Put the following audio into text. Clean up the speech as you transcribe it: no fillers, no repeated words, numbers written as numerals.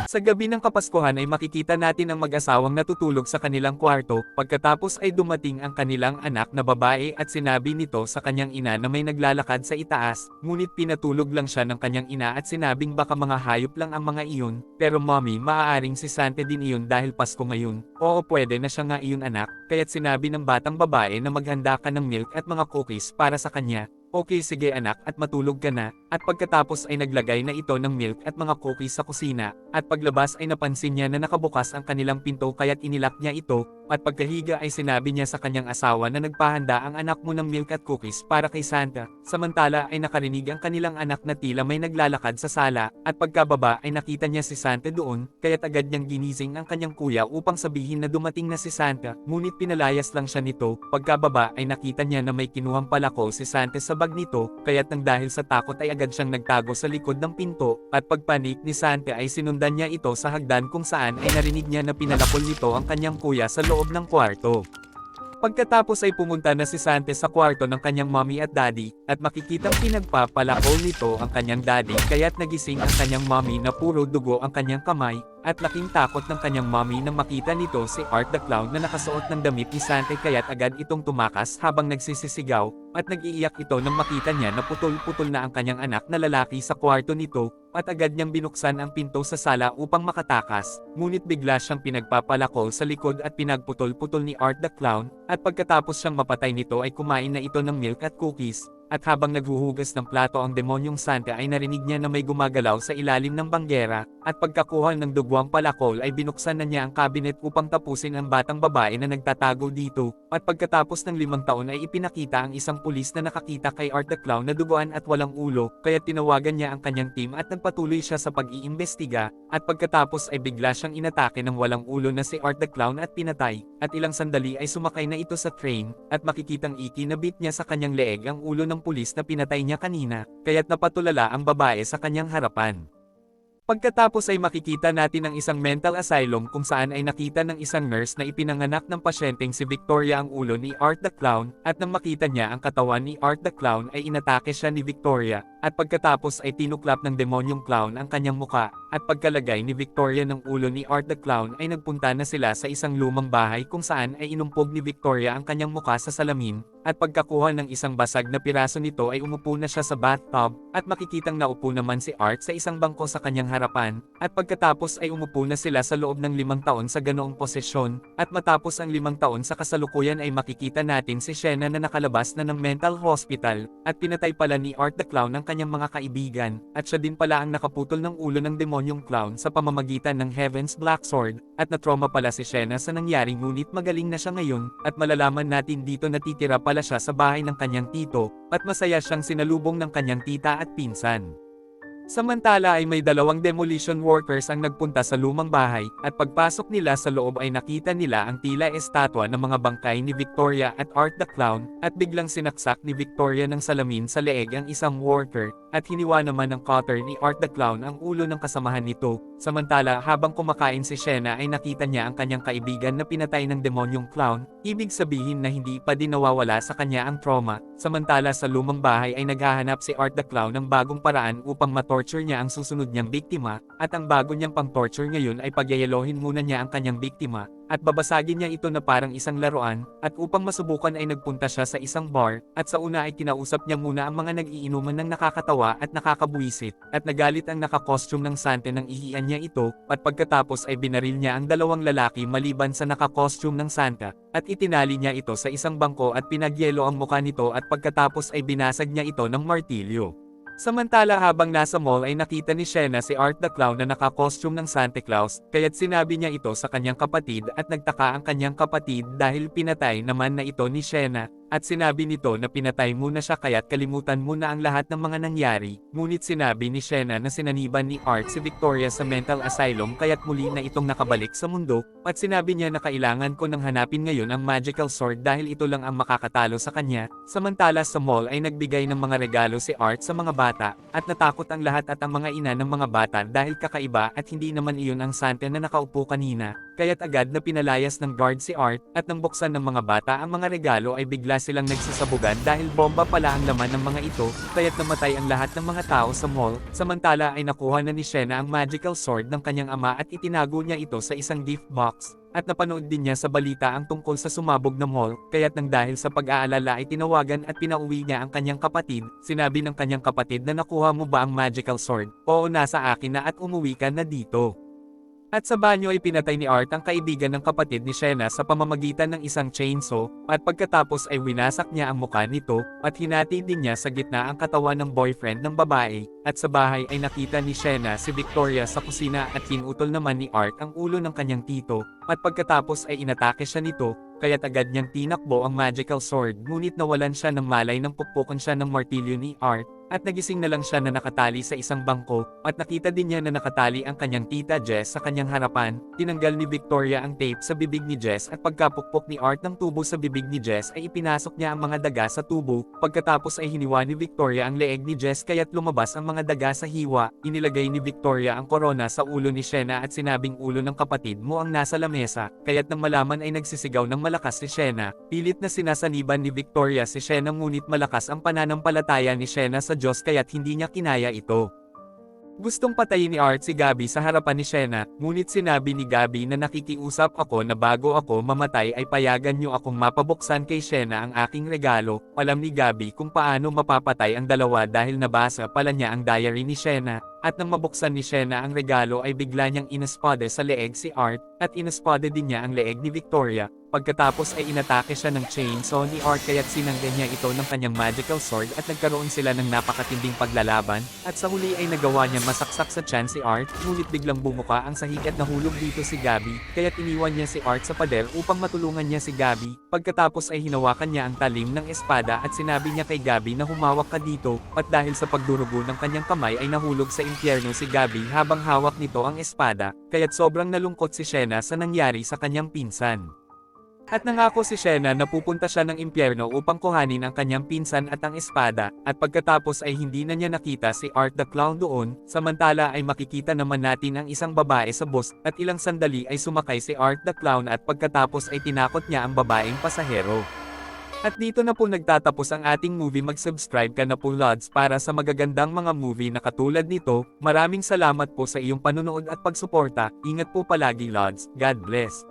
Sa gabi ng Kapaskuhan ay makikita natin ang mag-asawang natutulog sa kanilang kwarto, pagkatapos ay dumating ang kanilang anak na babae at sinabi nito sa kanyang ina na may naglalakad sa itaas, ngunit pinatulog lang siya ng kanyang ina at sinabing baka mga hayop lang ang mga iyon, pero mommy maaaring si Santa din iyon dahil Pasko ngayon. Oo, pwede na siya nga iyon anak, kaya't sinabi ng batang babae na maghanda ka ng milk at mga cookies para sa kanya. Okay, sige anak, at matulog ka na, at pagkatapos ay naglagay na ito ng milk at mga cookies sa kusina, at paglabas ay napansin niya na nakabukas ang kanilang pinto kaya't inilak niya ito, at pagkahiga ay sinabi niya sa kanyang asawa na nagpahanda ang anak mo ng milk at cookies para kay Santa. Samantala ay nakarinig ang kanilang anak na tila may naglalakad sa sala, at pagkababa ay nakita niya si Santa doon, kaya't agad niyang ginising ang kanyang kuya upang sabihin na dumating na si Santa, ngunit pinalayas lang siya nito. Pagkababa ay nakita niya na may kinuhang palako si Santa sa bag nito, kaya't nang dahil sa takot ay agad siyang nagtago sa likod ng pinto, at pagpanik ni Santa ay sinundan niya ito sa hagdan kung saan ay narinig niya na pinalakol nito ang kanyang kuya sa loob ng kwarto. Pagkatapos ay pumunta na si Santa sa kwarto ng kanyang mommy at daddy, at makikitang pinagpapalako nito ang kanyang daddy kaya't nagising ang kanyang mommy na puro dugo ang kanyang kamay, at laking takot ng kanyang mommy nang makita nito si Art the Clown na nakasuot ng damit ni Santa kaya't agad itong tumakas habang nagsisisigaw, at nag-iiyak ito nang makita niya na putol-putol na ang kanyang anak na lalaki sa kwarto nito, at agad niyang binuksan ang pinto sa sala upang makatakas, ngunit bigla siyang pinagpapalako sa likod at pinagputol-putol ni Art the Clown, at pagkatapos siyang mapatay nito ay kumain na ito ng milk at cookies. At habang naghuhugas ng plato ang demonyong Santa ay narinig niya na may gumagalaw sa ilalim ng banggera, at pagkakuha ng dugwang palakol ay binuksan na niya ang cabinet upang tapusin ang batang babae na nagtatago dito, at pagkatapos ng 5 taon ay ipinakita ang isang pulis na nakakita kay Art the Clown na duguan at walang ulo, kaya tinawagan niya ang kanyang team at nagpatuloy siya sa pag-iimbestiga, at pagkatapos ay bigla siyang inatake ng walang ulo na si Art the Clown at pinatay, at ilang sandali ay sumakay na ito sa train, at makikitang ikinabit niya sa kanyang leeg ang ulo ng pulis na pinatay niya kanina, kaya't napatulala ang babae sa kanyang harapan. Pagkatapos ay makikita natin ang isang mental asylum kung saan ay nakita ng isang nurse na ipinanganak ng pasyenteng si Victoria ang ulo ni Art the Clown, at nang makita niya ang katawan ni Art the Clown ay inatake siya ni Victoria, at pagkatapos ay tinuklap ng demonyong clown ang kanyang muka, at pagkalagay ni Victoria ng ulo ni Art the Clown ay nagpunta na sila sa isang lumang bahay kung saan ay inumpog ni Victoria ang kanyang muka sa salamin, at pagkakuha ng isang basag na piraso nito ay umupo na siya sa bathtub, at makikitang naupo naman si Art sa isang bangko sa kanyang harapan, at pagkatapos ay umupo na sila sa loob ng 5 taon sa ganoong posisyon, at matapos ang 5 taon sa kasalukuyan ay makikita natin si Shena na nakalabas na ng mental hospital, at pinatay pala ni Art the Clown ang kanyang mga kaibigan, at siya din pala ang nakaputol ng ulo ng demonyong clown sa pamamagitan ng Heaven's Black Sword, at natroma pala si Shena sa nangyari ngunit magaling na siya ngayon, at malalaman natin dito na titira pala siya sa bahay ng kanyang tito, at masaya siyang sinalubong ng kanyang tita at pinsan. Samantala ay may 2 demolition workers ang nagpunta sa lumang bahay, at pagpasok nila sa loob ay nakita nila ang tila estatwa ng mga bangkay ni Victoria at Art the Clown, at biglang sinaksak ni Victoria ng salamin sa leeg ang isang worker, at hiniwa naman ng cutter ni Art the Clown ang ulo ng kasamahan nito. Samantala habang kumakain si Shena ay nakita niya ang kanyang kaibigan na pinatay ng demonyong clown, ibig sabihin na hindi pa din nawawala sa kanya ang trauma. Samantala sa lumang bahay ay naghahanap si Art the Clown ng bagong paraan upang matorture niya ang susunod niyang biktima, at ang bago niyang pang-torture ngayon ay pagyayelohin muna niya ang kanyang biktima, at babasagin niya ito na parang isang laruan, at upang masubukan ay nagpunta siya sa isang bar, at sa una ay kinausap niya muna ang mga nag-iinuman ng nakakatawa at nakakabuwisit, at nagalit ang nakakostume ng Santa nang ihian niya ito, at pagkatapos ay binaril niya ang 2 lalaki maliban sa nakakostume ng Santa, at itinali niya ito sa isang bangko at pinagyelo ang muka nito at pagkatapos ay binasag niya ito ng martilyo. Samantala habang nasa mall ay nakita ni Shena si Art the Clown na nakakostume ng Santa Claus, kaya't sinabi niya ito sa kanyang kapatid at nagtaka ang kanyang kapatid dahil pinatay naman na ito ni Shena, at sinabi nito na pinatay muna siya kaya't kalimutan muna ang lahat ng mga nangyari, ngunit sinabi ni Shena na sinaniban ni Art si Victoria sa mental asylum kaya't muli na itong nakabalik sa mundo, at sinabi niya na kailangan ko nang hanapin ngayon ang magical sword dahil ito lang ang makakatalo sa kanya. Samantala sa mall ay nagbigay ng mga regalo si Art sa mga bata, at natakot ang lahat at ang mga ina ng mga bata dahil kakaiba at hindi naman iyon ang Santa na nakaupo kanina, kaya't agad na pinalayas ng guard si Art, at nang buksan ng mga bata ang mga regalo ay bigla bigla silang nagsasabugan dahil bomba pala ang laman ng mga ito, kaya't namatay ang lahat ng mga tao sa mall. Samantala ay nakuha na ni Shena ang magical sword ng kanyang ama at itinago niya ito sa isang gift box. At napanood din niya sa balita ang tungkol sa sumabog na mall, kaya't nang dahil sa pag-aalala ay tinawagan at pinauwi niya ang kanyang kapatid. Sinabi ng kanyang kapatid na nakuha mo ba ang magical sword? Oo, nasa akin na at umuwi ka na dito. At sa banyo ay pinatay ni Art ang kaibigan ng kapatid ni Shena sa pamamagitan ng isang chainsaw, at pagkatapos ay winasak niya ang mukha nito, at hinati din niya sa gitna ang katawan ng boyfriend ng babae, at sa bahay ay nakita ni Shena si Victoria sa kusina at kinutol naman ni Art ang ulo ng kanyang tito, at pagkatapos ay inatake siya nito, kaya't agad niyang tinakbo ang magical sword ngunit nawalan siya ng malay nang pukpukan siya ng martilyo ni Art. At nagising na lang siya na nakatali sa isang bangko, at nakita din niya na nakatali ang kanyang tita Jess sa kanyang harapan. Tinanggal ni Victoria ang tape sa bibig ni Jess at pagkapukpok ni Art ng tubo sa bibig ni Jess ay ipinasok niya ang mga daga sa tubo. Pagkatapos ay hiniwa ni Victoria ang leeg ni Jess kaya't lumabas ang mga daga sa hiwa. Inilagay ni Victoria ang korona sa ulo ni Shena at sinabing ulo ng kapatid mo ang nasa lamesa, kaya't nang malaman ay nagsisigaw ng malakas si Shena. Pilit na sinasaniban ni Victoria si Shena ngunit malakas ang pananampalataya ni Shena sa Diyos kaya't hindi niya kinaya ito. Gustong patayin ni Art si Gabby sa harapan ni Shena, ngunit sinabi ni Gabby na nakikiusap ako na bago ako mamatay ay payagan niyo akong mapabuksan kay Shena ang aking regalo. Alam ni Gabby kung paano mapapatay ang dalawa dahil nabasa pala niya ang diary ni Shena. At nang mabuksan ni Shena ang regalo ay bigla niyang inaspade sa leeg si Art, at inaspade din niya ang leeg ni Victoria. Pagkatapos ay inatake siya ng chainsaw ni Art kaya't sinangga niya ito ng kanyang magical sword at nagkaroon sila ng napakatinding paglalaban, at sa huli ay nagawa niya masaksak sa tiyan si Art, ngunit biglang bumuka ang sahig at nahulog dito si Gabby, kaya't iniwan niya si Art sa pader upang matulungan niya si Gabby. Pagkatapos ay hinawakan niya ang talim ng espada at sinabi niya kay Gabby na humawak ka dito, at dahil sa pagdurugo ng kanyang kamay ay nahulog sa impyerno si Gabby habang hawak nito ang espada, kaya't sobrang nalungkot si Shena sa nangyari sa kanyang pinsan. At nangako si Shena na pupunta siya ng impyerno upang kuhanin ang kanyang pinsan at ang espada, at pagkatapos ay hindi na niya nakita si Art the Clown doon. Samantala ay makikita naman natin ang isang babae sa bus, at ilang sandali ay sumakay si Art the Clown at pagkatapos ay tinakot niya ang babaeng pasahero. At dito na po nagtatapos ang ating movie. Mag-subscribe ka na po Lods para sa magagandang mga movie na katulad nito. Maraming salamat po sa iyong panunood at pagsuporta. Ingat po palagi Lods. God bless.